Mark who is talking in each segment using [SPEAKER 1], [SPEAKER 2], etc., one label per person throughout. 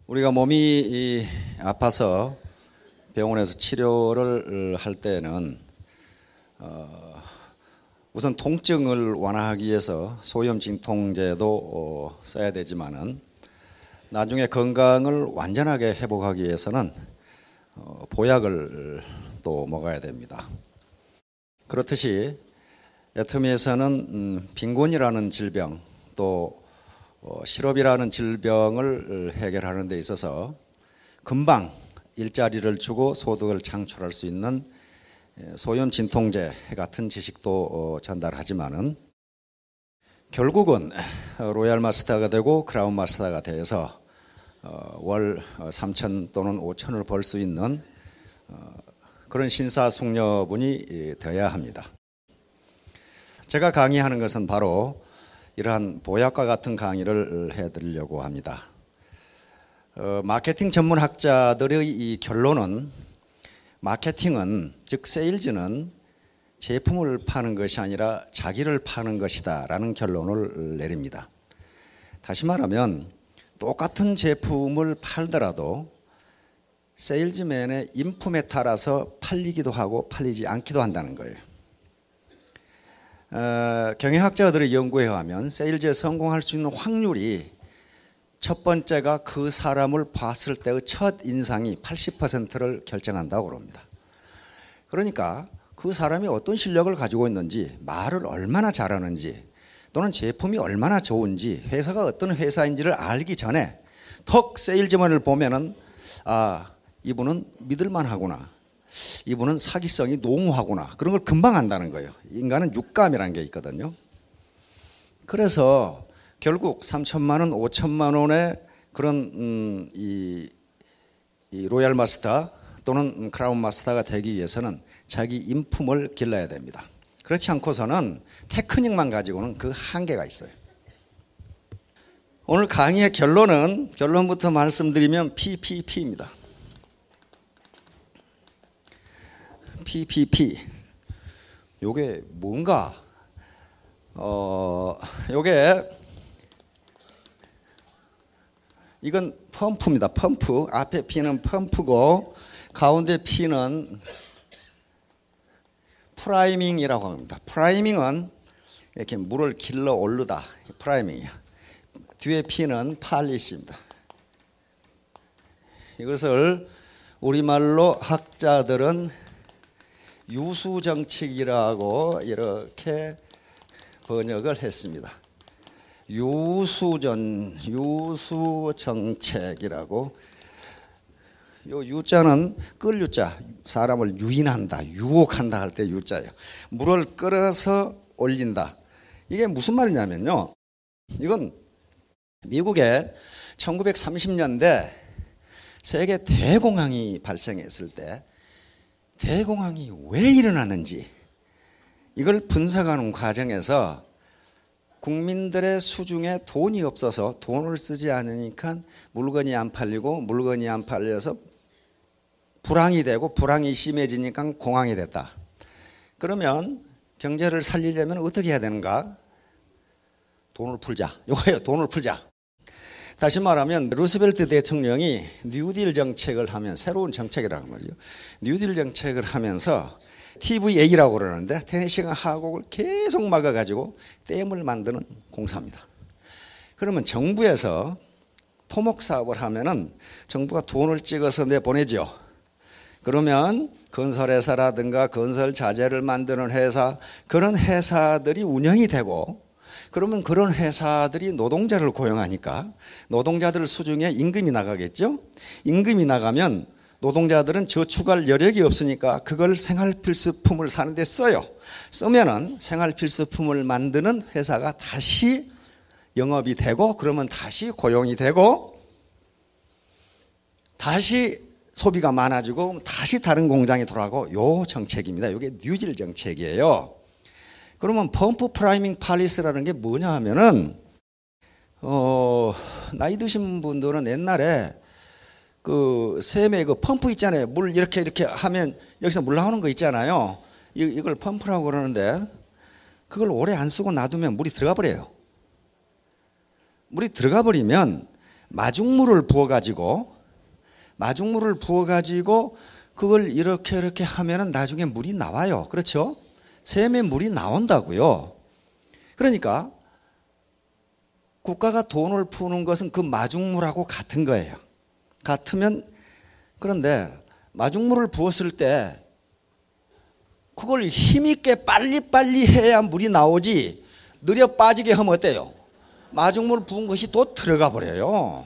[SPEAKER 1] 우리가 몸이 아파서 병원에서 치료를 할 때는 우선 통증을 완화하기 위해서 소염 진통제도 써야 되지만은 나중에 건강을 완전하게 회복하기 위해서는 보약을 또 먹어야 됩니다. 그렇듯이 애터미에서는 빈곤이라는 질병 또 실업이라는 질병을 해결하는 데 있어서 금방 일자리를 주고 소득을 창출할 수 있는 소염 진통제 같은 지식도 전달하지만은 결국은 로얄 마스터가 되고 크라운 마스터가 되어서 월 3천 또는 5천을 벌 수 있는 그런 신사숙녀분이 되어야 합니다. 제가 강의하는 것은 바로 이러한 보약과 같은 강의를 해드리려고 합니다. 마케팅 전문학자들의 이 결론은 마케팅은 즉 세일즈는 제품을 파는 것이 아니라 자기를 파는 것이다 라는 결론을 내립니다. 다시 말하면 똑같은 제품을 팔더라도 세일즈맨의 인품에 따라서 팔리기도 하고 팔리지 않기도 한다는 거예요. 경영학자들의 연구에 의하면 세일즈에 성공할 수 있는 확률이 첫 번째가 그 사람을 봤을 때의 첫 인상이 80%를 결정한다고 합니다. 그러니까 그 사람이 어떤 실력을 가지고 있는지, 말을 얼마나 잘하는지, 또는 제품이 얼마나 좋은지, 회사가 어떤 회사인지를 알기 전에 턱 세일즈맨을 보면은 아, 이분은 믿을만 하구나, 이분은 사기성이 농후하구나, 그런 걸 금방 안다는 거예요. 인간은 육감이라는 게 있거든요. 그래서 결국 3천만 원, 5천만 원의 그런 이 로얄 마스터 또는 크라운 마스터가 되기 위해서는 자기 인품을 길러야 됩니다. 그렇지 않고서는 테크닉만 가지고는 그 한계가 있어요. 오늘 강의의 결론부터 말씀드리면 PPP입니다. PPP. 요게 뭔가? 이건 펌프입니다. 펌프. 앞에 P는 펌프고 가운데 P는 프라이밍이라고 합니다. 프라이밍은 이렇게 물을 길러 오르다. 프라이밍이야. 뒤에 P는 팔리시입니다. 이것을 우리말로 학자들은 유수정책이라고 이렇게 번역을 했습니다. 유수정책이라고. 요 유자는 끌 유자, 사람을 유인한다, 유혹한다 할 때 유자예요. 물을 끌어서 올린다. 이게 무슨 말이냐면요, 이건 미국에 1930년대 세계 대공황이 발생했을 때 대공황이 왜 일어났는지 이걸 분석하는 과정에서 국민들의 수중에 돈이 없어서 돈을 쓰지 않으니까 물건이 안 팔리고 물건이 안 팔려서 불황이 되고 불황이 심해지니까 공황이 됐다. 그러면 경제를 살리려면 어떻게 해야 되는가? 돈을 풀자. 이거예요. 돈을 풀자. 다시 말하면 루스벨트 대통령이 뉴딜 정책을 하면, 새로운 정책이라고 말이죠. 뉴딜 정책을 하면서 TVA라고 그러는데 테네시강 하곡을 계속 막아가지고 댐을 만드는 공사입니다. 그러면 정부에서 토목 사업을 하면은 정부가 돈을 찍어서 내보내죠. 그러면 건설회사라든가 건설 자재를 만드는 회사, 그런 회사들이 운영이 되고, 그러면 그런 회사들이 노동자를 고용하니까 노동자들 수중에 임금이 나가겠죠. 임금이 나가면 노동자들은 저축할 여력이 없으니까 그걸 생활필수품을 사는 데 써요. 쓰면은 생활필수품을 만드는 회사가 다시 영업이 되고, 그러면 다시 고용이 되고, 다시 소비가 많아지고, 다시 다른 공장이 돌아가고, 요 정책입니다. 이게 뉴딜 정책이에요. 그러면 펌프 프라이밍 팔리스라는 게 뭐냐 하면은, 나이 드신 분들은 옛날에 그 샘에 그 펌프 있잖아요. 물 이렇게 하면 여기서 물 나오는 거 있잖아요. 이걸 펌프라고 그러는데, 그걸 오래 안 쓰고 놔두면 물이 들어가 버려요. 물이 들어가 버리면 마중물을 부어가지고 그걸 이렇게 하면은 나중에 물이 나와요. 그렇죠? 샘에 물이 나온다고요. 그러니까 국가가 돈을 푸는 것은 그 마중물하고 같은 거예요. 같으면, 그런데 마중물을 부었을 때 그걸 힘있게 빨리빨리 해야 물이 나오지, 느려 빠지게 하면 어때요? 마중물 부은 것이 또 들어가 버려요.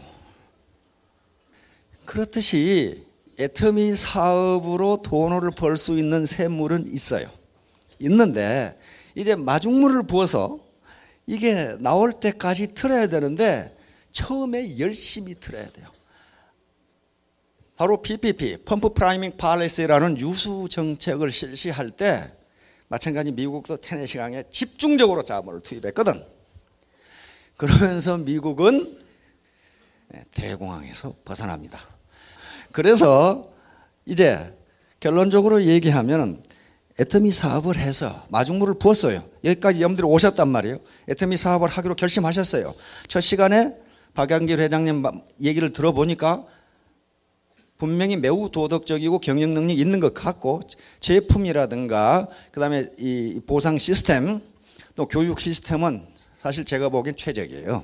[SPEAKER 1] 그렇듯이 애터미 사업으로 돈을 벌 수 있는 샘물은 있어요. 있는데 이제 마중물을 부어서 이게 나올 때까지 틀어야 되는데 처음에 열심히 틀어야 돼요. 바로 PPP, 펌프 프라이밍 팔리시라는 유수 정책을 실시할 때 마찬가지 미국도 테네시강에 집중적으로 자본을 투입했거든. 그러면서 미국은 대공황에서 벗어납니다. 그래서 이제 결론적으로 얘기하면 애터미 사업을 해서 마중물을 부었어요. 여기까지 여러분들이 오셨단 말이에요. 애터미 사업을 하기로 결심하셨어요. 첫 시간에 박양길 회장님 얘기를 들어보니까 분명히 매우 도덕적이고 경영 능력이 있는 것 같고, 제품이라든가 그다음에 이 보상 시스템 또 교육 시스템은 사실 제가 보기엔 최적이에요.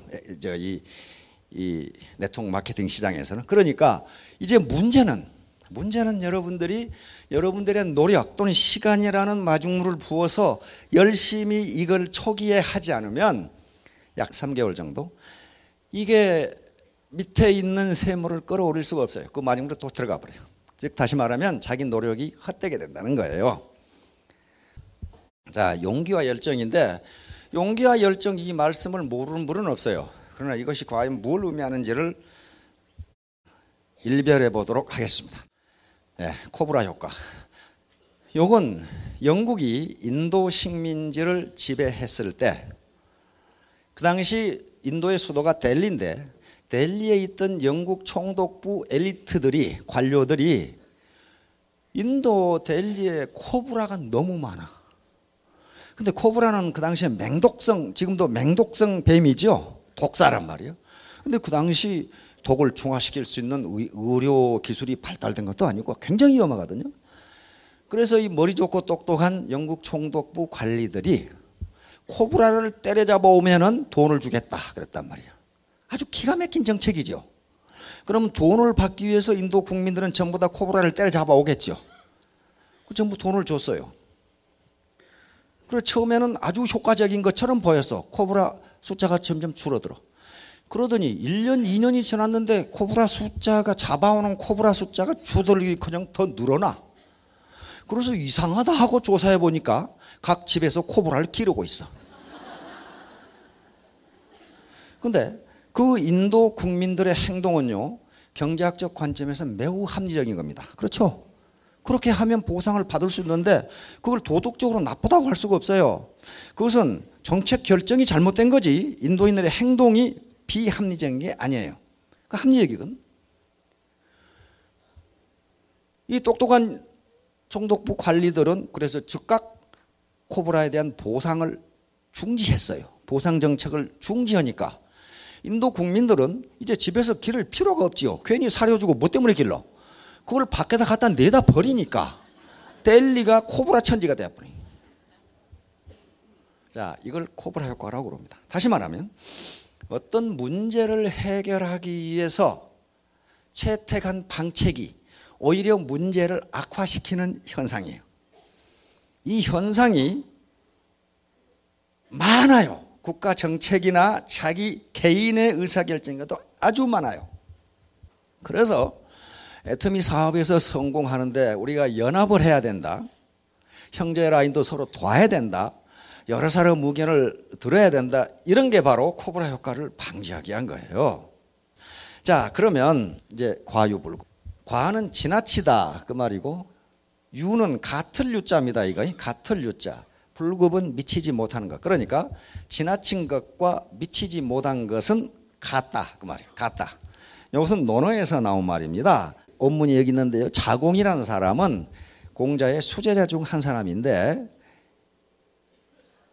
[SPEAKER 1] 이 네트워크 마케팅 시장에서는. 그러니까 이제 문제는 여러분들의 노력 또는 시간이라는 마중물을 부어서 열심히 이걸 초기에 하지 않으면 약 3개월 정도 이게 밑에 있는 샘물을 끌어올릴 수가 없어요. 그 마중물에 또 들어가 버려요. 즉 다시 말하면 자기 노력이 헛되게 된다는 거예요. 자, 용기와 열정인데, 용기와 열정, 이 말씀을 모르는 분은 없어요. 그러나 이것이 과연 뭘 의미하는지를 일별해 보도록 하겠습니다. 네, 코브라 효과. 요건 영국이 인도 식민지를 지배했을 때, 그 당시 인도의 수도가 델리인데 델리에 있던 영국 총독부 엘리트들이, 관료들이 인도 델리에 코브라가 너무 많아. 근데 코브라는 그 당시에 맹독성, 지금도 맹독성 뱀이죠. 독사란 말이에요. 근데 그 당시 독을 중화시킬 수 있는 의료 기술이 발달된 것도 아니고 굉장히 위험하거든요. 그래서 이 머리 좋고 똑똑한 영국 총독부 관리들이 코브라를 때려잡아 오면은 돈을 주겠다 그랬단 말이에요. 아주 기가 막힌 정책이죠. 그럼 돈을 받기 위해서 인도 국민들은 전부 다 코브라를 때려잡아 오겠죠. 전부 돈을 줬어요. 그리고 처음에는 아주 효과적인 것처럼 보였어. 코브라 숫자가 점점 줄어들어. 그러더니 1년, 2년이 지났는데 코브라 숫자가, 잡아오는 코브라 숫자가 줄어들기커녕 더 늘어나. 그래서 이상하다 하고 조사해 보니까 각 집에서 코브라를 기르고 있어. 근데 그 인도 국민들의 행동은요, 경제학적 관점에서 매우 합리적인 겁니다. 그렇죠? 그렇게 하면 보상을 받을 수 있는데 그걸 도덕적으로 나쁘다고 할 수가 없어요. 그것은 정책 결정이 잘못된 거지 인도인들의 행동이 비합리적인 게 아니에요. 그 합리적이건. 이 똑똑한 총독부 관리들은 그래서 즉각 코브라에 대한 보상을 중지했어요. 보상 정책을 중지하니까 인도 국민들은 이제 집에서 기를 필요가 없지요. 괜히 사료주고 뭐 때문에 길러? 그걸 밖에다 갖다 내다 버리니까 델리가 코브라 천지가 되어버린. 자, 이걸 코브라 효과라고 그럽니다. 다시 말하면 어떤 문제를 해결하기 위해서 채택한 방책이 오히려 문제를 악화시키는 현상이에요. 이 현상이 많아요. 국가 정책이나 자기 개인의 의사결정에도 아주 많아요. 그래서 애터미 사업에서 성공하는데 우리가 연합을 해야 된다. 형제 라인도 서로 도와야 된다. 여러 사람 의견을 들어야 된다. 이런 게 바로 코브라 효과를 방지하기 위한 거예요. 자, 그러면 이제 과유불급. 과는 지나치다 그 말이고, 유는 같을 유자입니다. 이거 같을 유자. 불급은 미치지 못하는 것. 그러니까 지나친 것과 미치지 못한 것은 같다 그 말이에요. 같다. 이것은 논어에서 나온 말입니다. 원문이 여기 있는데요. 자공이라는 사람은 공자의 수제자 중 한 사람인데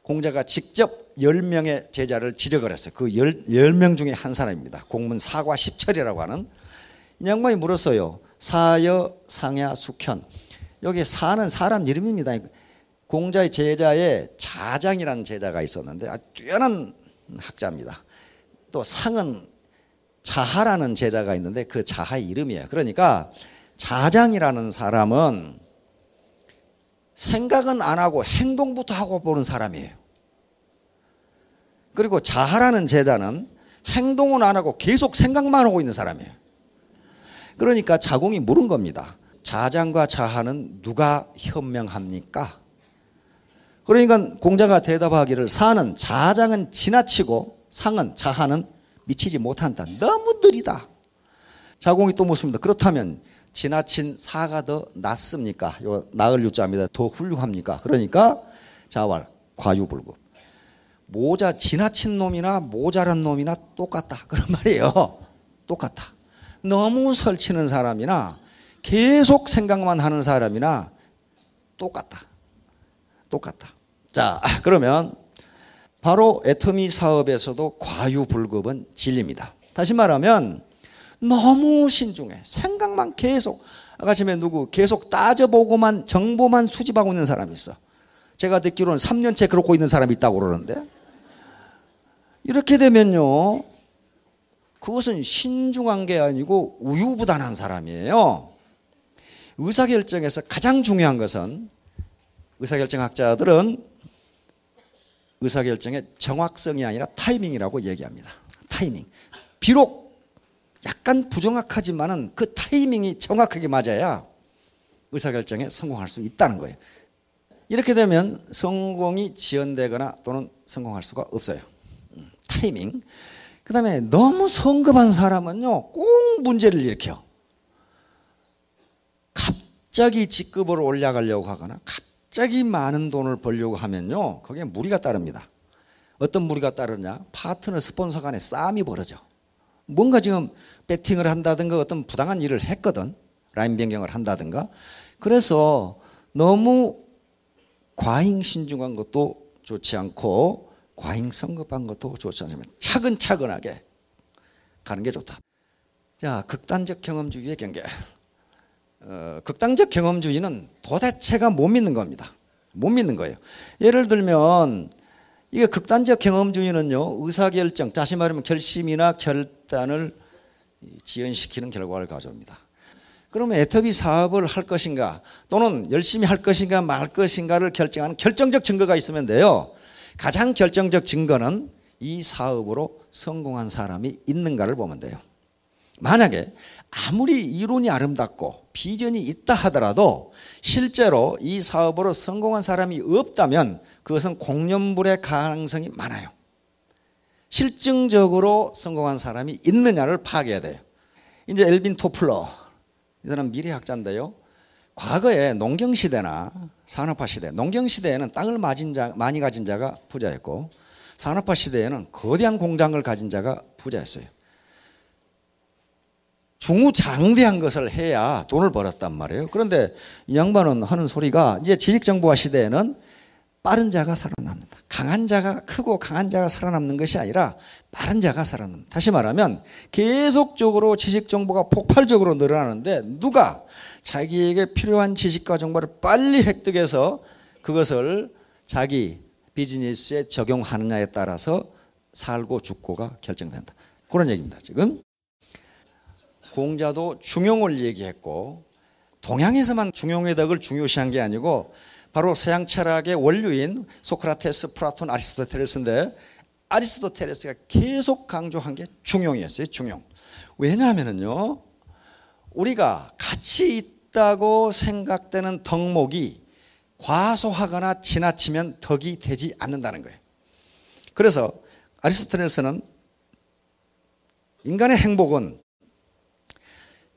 [SPEAKER 1] 공자가 직접 10명의 제자를 지적을 했어요. 그 10명 중에 한 사람입니다. 공문 사과 십철이라고 하는. 이 양반이 물었어요. 사여 상야 숙현. 여기 사는 사람 이름입니다. 공자의 제자에 자장이라는 제자가 있었는데 아주 뛰어난 학자입니다. 또 상은 자하라는 제자가 있는데 그 자하의 이름이에요. 그러니까 자장이라는 사람은 생각은 안 하고 행동부터 하고 보는 사람이에요. 그리고 자하라는 제자는 행동은 안 하고 계속 생각만 하고 있는 사람이에요. 그러니까 자공이 물은 겁니다. 자장과 자하는 누가 현명합니까? 그러니까 공자가 대답하기를 사는 자장은 지나치고 상은 자하는 미치지 못한다. 너무 느리다. 자공이 또 묻습니다. 그렇다면 지나친 사가 더 낫습니까? 요 나을 유자입니다. 더 훌륭합니까? 그러니까 자왈 과유불급. 지나친 놈이나 모자란 놈이나 똑같다. 그런 말이에요. 똑같다. 너무 설치는 사람이나 계속 생각만 하는 사람이나 똑같다. 똑같다. 자, 그러면 바로 애터미 사업에서도 과유불급은 진리입니다. 다시 말하면 너무 신중해. 생각만 계속. 아까 전에 계속 따져보고만 정보만 수집하고 있는 사람이 있어. 제가 듣기로는 3년째 그러고 있는 사람이 있다고 그러는데 이렇게 되면요, 그것은 신중한 게 아니고 우유부단한 사람이에요. 의사결정에서 가장 중요한 것은 의사결정학자들은 의사결정의 정확성이 아니라 타이밍이라고 얘기합니다. 타이밍. 비록 약간 부정확하지만은 그 타이밍이 정확하게 맞아야 의사결정에 성공할 수 있다는 거예요. 이렇게 되면 성공이 지연되거나 또는 성공할 수가 없어요. 타이밍. 그 다음에 너무 성급한 사람은요, 꼭 문제를 일으켜. 갑자기 직급을 올라가려고 하거나 갑자기 많은 돈을 벌려고 하면요, 거기에 무리가 따릅니다. 어떤 무리가 따르냐? 파트너 스폰서 간에 싸움이 벌어져. 뭔가 지금 배팅을 한다든가 어떤 부당한 일을 했거든. 라인 변경을 한다든가. 그래서 너무 과잉 신중한 것도 좋지 않고 과잉 성급한 것도 좋지 않습니다. 차근차근하게 가는 게 좋다. 자, 극단적 경험주의의 경계. 극단적 경험주의는 도대체가 못 믿는 겁니다. 못 믿는 거예요. 예를 들면 이게 극단적 경험주의는요, 의사결정, 다시 말하면 결심이나 결단을 지연시키는 결과를 가져옵니다. 그러면 애터미 사업을 할 것인가 또는 열심히 할 것인가 말 것인가를 결정하는 결정적 증거가 있으면 돼요. 가장 결정적 증거는 이 사업으로 성공한 사람이 있는가를 보면 돼요. 만약에 아무리 이론이 아름답고 비전이 있다 하더라도 실제로 이 사업으로 성공한 사람이 없다면 그것은 공연불의 가능성이 많아요. 실증적으로 성공한 사람이 있느냐를 파악해야 돼요. 이제 엘빈 토플러, 이 사람 미래학자인데요. 과거에 농경시대나 산업화시대, 농경시대에는 땅을 많이 가진 자가 부자였고 산업화시대에는 거대한 공장을 가진 자가 부자였어요. 중후장대한 것을 해야 돈을 벌었단 말이에요. 그런데 이 양반은 하는 소리가 이제 지식정보화 시대에는 빠른 자가 살아납니다. 강한 자가 크고 강한 자가 살아남는 것이 아니라 빠른 자가 살아납니다. 다시 말하면 계속적으로 지식정보가 폭발적으로 늘어나는데 누가 자기에게 필요한 지식과 정보를 빨리 획득해서 그것을 자기 비즈니스에 적용하느냐에 따라서 살고 죽고가 결정된다. 그런 얘기입니다. 지금 공자도 중용을 얘기했고 동양에서만 중용의 덕을 중요시한 게 아니고 바로 서양 철학의 원류인 소크라테스, 플라톤, 아리스토텔레스인데 아리스토텔레스가 계속 강조한 게 중용이었어요. 중용. 왜냐하면요, 우리가 가치 있다고 생각되는 덕목이 과소하거나 지나치면 덕이 되지 않는다는 거예요. 그래서 아리스토텔레스는 인간의 행복은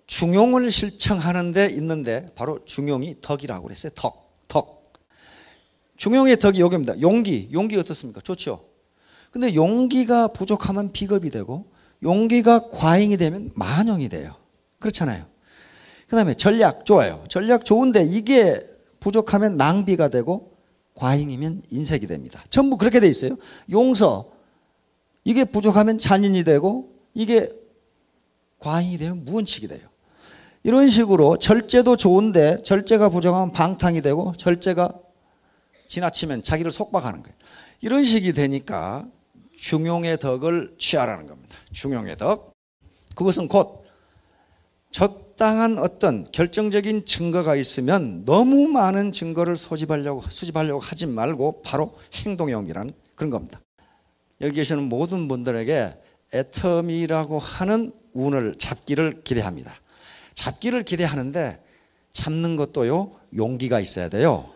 [SPEAKER 1] 중용을 실천하는 데 있는데 바로 중용이 덕이라고 그랬어요. 덕. 중용의 덕이 여기입니다. 용기 어떻습니까? 좋죠. 근데 용기가 부족하면 비겁이 되고 용기가 과잉이 되면 만용이 돼요. 그렇잖아요. 그 다음에 전략 좋아요. 전략 좋은데 이게 부족하면 낭비가 되고 과잉이면 인색이 됩니다. 전부 그렇게 돼 있어요. 용서, 이게 부족하면 잔인이 되고 이게 과잉이 되면 무언칙이 돼요. 이런 식으로 절제도 좋은데 절제가 부족하면 방탕이 되고 절제가 지나치면 자기를 속박하는 거예요. 이런 식이 되니까 중용의 덕을 취하라는 겁니다. 중용의 덕. 그것은 곧 적당한 어떤 결정적인 증거가 있으면 너무 많은 증거를 수집하려고 하지 말고 바로 행동용이라는 그런 겁니다. 여기 계시는 모든 분들에게 애터미라고 하는 운을 잡기를 기대합니다. 잡기를 기대하는데 잡는 것도요, 용기가 있어야 돼요.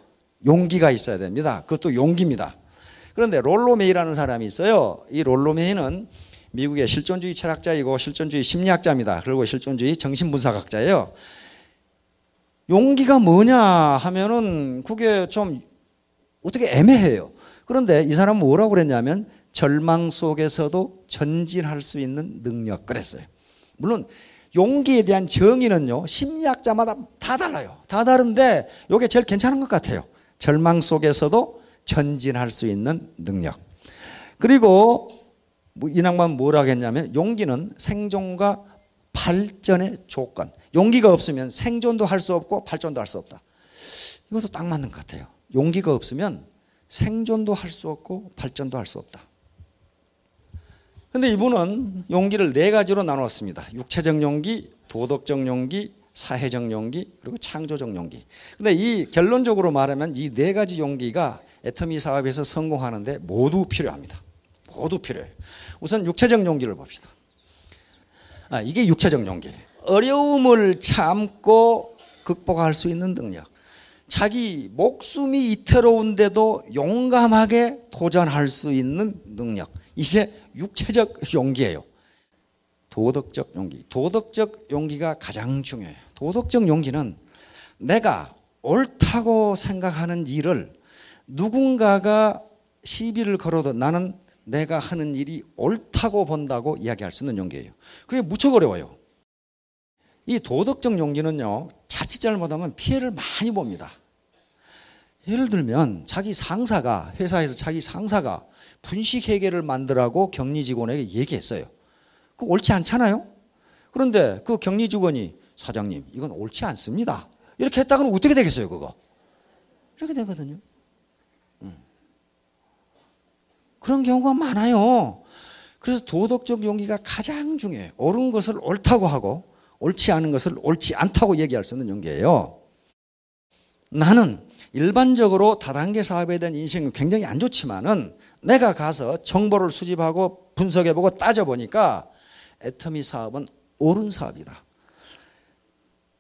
[SPEAKER 1] 용기가 있어야 됩니다. 그것도 용기입니다. 그런데 롤로 메이라는 사람이 있어요. 이 롤로 메이는 미국의 실존주의 철학자이고 실존주의 심리학자입니다. 그리고 실존주의 정신분석학자예요. 용기가 뭐냐 하면은 그게 좀 어떻게 애매해요. 그런데 이 사람은 뭐라고 그랬냐면 절망 속에서도 전진할 수 있는 능력 그랬어요. 물론 용기에 대한 정의는요, 심리학자마다 다 달라요. 다 다른데 이게 제일 괜찮은 것 같아요. 절망 속에서도 전진할 수 있는 능력. 그리고 이 낭만 뭐라고 했냐면 용기는 생존과 발전의 조건. 용기가 없으면 생존도 할 수 없고 발전도 할 수 없다. 이것도 딱 맞는 것 같아요. 용기가 없으면 생존도 할 수 없고 발전도 할 수 없다. 그런데 이분은 용기를 네 가지로 나눴습니다. 육체적 용기, 도덕적 용기, 사회적 용기, 그리고 창조적 용기. 그런데 이 결론적으로 말하면 이 네 가지 용기가 애터미 사업에서 성공하는데 모두 필요합니다. 모두 필요해요. 우선 육체적 용기를 봅시다. 이게 육체적 용기예요. 어려움을 참고 극복할 수 있는 능력. 자기 목숨이 이태로운데도 용감하게 도전할 수 있는 능력. 이게 육체적 용기예요. 도덕적 용기. 도덕적 용기가 가장 중요해요. 도덕적 용기는 내가 옳다고 생각하는 일을 누군가가 시비를 걸어도 나는 내가 하는 일이 옳다고 본다고 이야기할 수 있는 용기예요. 그게 무척 어려워요. 이 도덕적 용기는요, 자칫 잘못하면 피해를 많이 봅니다. 예를 들면 자기 상사가, 회사에서 자기 상사가 분식회계를 만들라고 격리 직원에게 얘기했어요. 그거 옳지 않잖아요. 그런데 그 격리 직원이 사장님 이건 옳지 않습니다 이렇게 했다가는 어떻게 되겠어요? 그거 이렇게 되거든요. 그런 경우가 많아요. 그래서 도덕적 용기가 가장 중요해요. 옳은 것을 옳다고 하고 옳지 않은 것을 옳지 않다고 얘기할 수 있는 용기예요. 나는 일반적으로 다단계 사업에 대한 인식은 굉장히 안 좋지만은 내가 가서 정보를 수집하고 분석해보고 따져보니까 애터미 사업은 옳은 사업이다.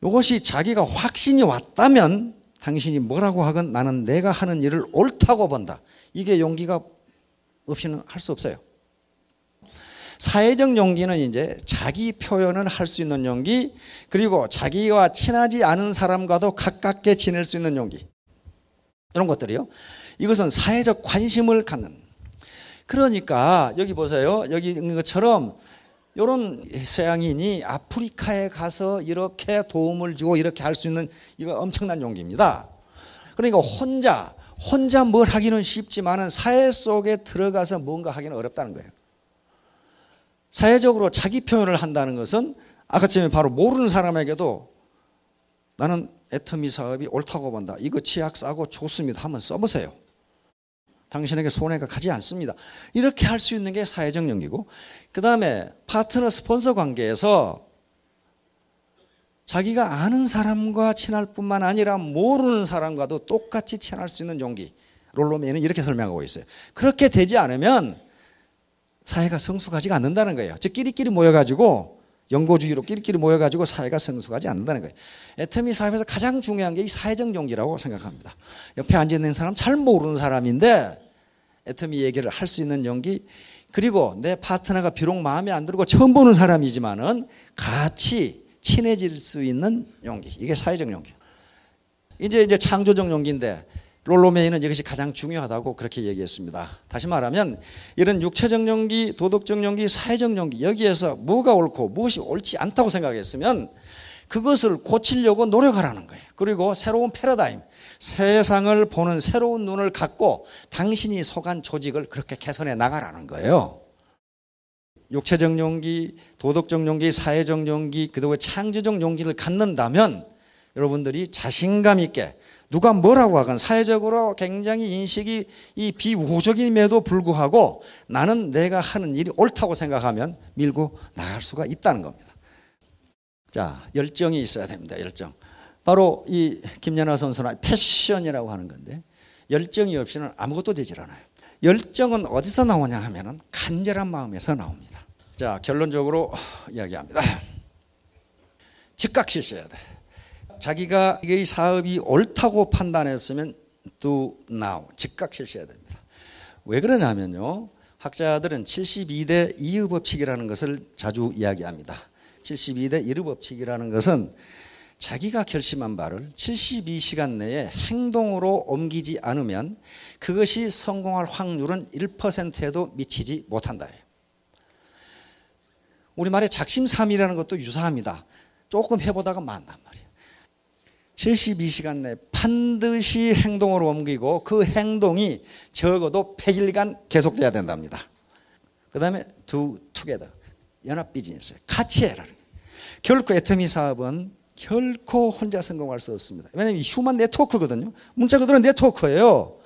[SPEAKER 1] 이것이 자기가 확신이 왔다면 당신이 뭐라고 하건 나는 내가 하는 일을 옳다고 본다. 이게 용기가 없이는 할 수 없어요. 사회적 용기는 이제 자기 표현을 할 수 있는 용기, 그리고 자기와 친하지 않은 사람과도 가깝게 지낼 수 있는 용기. 이런 것들이요. 이것은 사회적 관심을 갖는. 그러니까 여기 보세요. 여기 있는 것처럼 이런 서양인이 아프리카에 가서 이렇게 도움을 주고 이렇게 할 수 있는 이거 엄청난 용기입니다. 그러니까 혼자 뭘 하기는 쉽지만은 사회 속에 들어가서 뭔가 하기는 어렵다는 거예요. 사회적으로 자기 표현을 한다는 것은 아까처럼 바로 모르는 사람에게도 나는 애터미 사업이 옳다고 본다. 이거 치약 싸고 좋습니다. 한번 써보세요. 당신에게 손해가 가지 않습니다. 이렇게 할 수 있는 게 사회적 용기고, 그 다음에 파트너 스폰서 관계에서 자기가 아는 사람과 친할 뿐만 아니라 모르는 사람과도 똑같이 친할 수 있는 용기. 롤로메이는 이렇게 설명하고 있어요. 그렇게 되지 않으면 사회가 성숙하지가 않는다는 거예요. 즉 끼리끼리 모여가지고 연고주의로 끼리끼리 모여가지고 사회가 성숙하지 않는다는 거예요. 애터미 사업에서 가장 중요한 게 이 사회적 용기라고 생각합니다. 옆에 앉아있는 사람 잘 모르는 사람인데 애터미 얘기를 할 수 있는 용기, 그리고 내 파트너가 비록 마음에 안 들고 처음 보는 사람이지만은 같이 친해질 수 있는 용기. 이게 사회적 용기. 이제 창조적 용기인데 롤로메이는 이것이 가장 중요하다고 그렇게 얘기했습니다. 다시 말하면 이런 육체적 용기, 도덕적 용기, 사회적 용기, 여기에서 뭐가 옳고 무엇이 옳지 않다고 생각했으면 그것을 고치려고 노력하라는 거예요. 그리고 새로운 패러다임, 세상을 보는 새로운 눈을 갖고 당신이 속한 조직을 그렇게 개선해 나가라는 거예요. 육체적 용기, 도덕적 용기, 사회적 용기, 그리고 창조적 용기를 갖는다면 여러분들이 자신감 있게 누가 뭐라고 하건 사회적으로 굉장히 인식이 이 비우호적임에도 불구하고 나는 내가 하는 일이 옳다고 생각하면 밀고 나갈 수가 있다는 겁니다. 자, 열정이 있어야 됩니다. 열정. 바로 이 김연아 선수는 패션이라고 하는 건데 열정이 없이는 아무것도 되질 않아요. 열정은 어디서 나오냐 하면은 간절한 마음에서 나옵니다. 자, 결론적으로 이야기합니다. 즉각 실시해야 돼. 자기가 이 사업이 옳다고 판단했으면 do now, 즉각 실시해야 됩니다. 왜 그러냐면요, 학자들은 72대 2의 법칙이라는 것을 자주 이야기합니다. 72대 1의 법칙이라는 것은 자기가 결심한 바를 72시간 내에 행동으로 옮기지 않으면 그것이 성공할 확률은 1%에도 미치지 못한다. 우리말에 작심삼일이라는 것도 유사합니다. 조금 해보다가 만단 말이에요. 72시간 내에 반드시 행동으로 옮기고 그 행동이 적어도 100일간 계속돼야 된답니다. 그 다음에 do together, 연합 비즈니스, 같이 해라. 결코 애터미 사업은 결코 혼자 성공할 수 없습니다. 왜냐하면 휴먼 네트워크거든요. 문자 그대로 네트워크예요.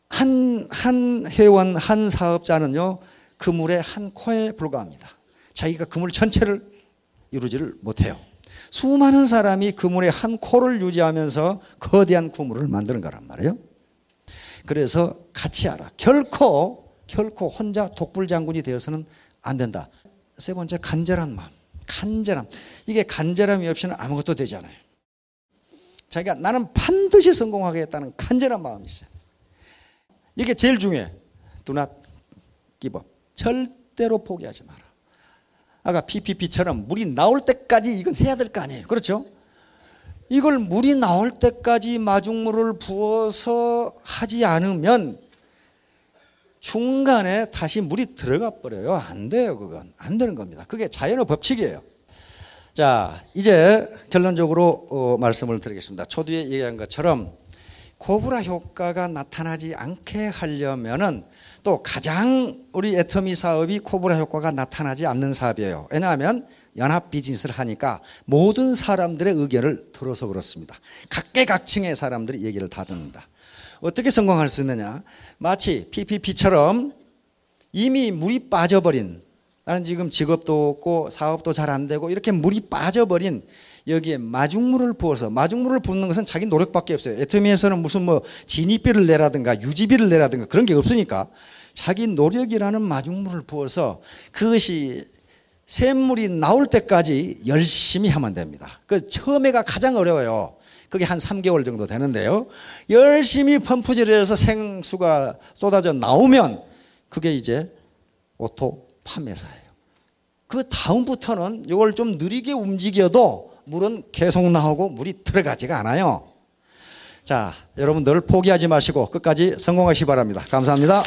[SPEAKER 1] 한 회원, 한 사업자는요, 그물의 한 코에 불과합니다. 자기가 그물 전체를 이루지를 못해요. 수많은 사람이 그물의 한 코를 유지하면서 거대한 그물을 만드는 거란 말이에요. 그래서 같이 하라. 결코 혼자 독불장군이 되어서는 안 된다. 세 번째, 간절한 마음. 간절함. 이게 간절함이 없이는 아무것도 되지 않아요. 자기가 나는 반드시 성공하겠다는 간절한 마음이 있어요. 이게 제일 중요해. Do not give up. 절대로 포기하지 마라. 아까 PPP처럼 물이 나올 때까지 이건 해야 될 거 아니에요. 그렇죠? 이걸 물이 나올 때까지 마중물을 부어서 하지 않으면 중간에 다시 물이 들어가 버려요. 안 돼요. 그건 안 되는 겁니다. 그게 자연의 법칙이에요. 자, 이제 결론적으로 말씀을 드리겠습니다. 초두에 얘기한 것처럼 코브라 효과가 나타나지 않게 하려면은 또 가장 우리 애터미 사업이 코브라 효과가 나타나지 않는 사업이에요. 왜냐하면 연합 비즈니스를 하니까 모든 사람들의 의견을 들어서 그렇습니다. 각계각층의 사람들이 얘기를 다 듣는다. 어떻게 성공할 수 있느냐? 마치 PPP처럼 이미 물이 빠져버린, 나는 지금 직업도 없고 사업도 잘 안 되고 이렇게 물이 빠져버린 여기에 마중물을 부어서, 마중물을 붓는 것은 자기 노력밖에 없어요. 애터미에서는 무슨 뭐 진입비를 내라든가 유지비를 내라든가 그런 게 없으니까 자기 노력이라는 마중물을 부어서 그것이 샘물이 나올 때까지 열심히 하면 됩니다. 그 처음에가 가장 어려워요. 그게 한 3개월 정도 되는데요. 열심히 펌프질을 해서 생수가 쏟아져 나오면 그게 이제 오토 판매사예요. 그 다음부터는 이걸 좀 느리게 움직여도 물은 계속 나오고 물이 들어가지가 않아요. 자, 여러분들 포기하지 마시고 끝까지 성공하시기 바랍니다. 감사합니다.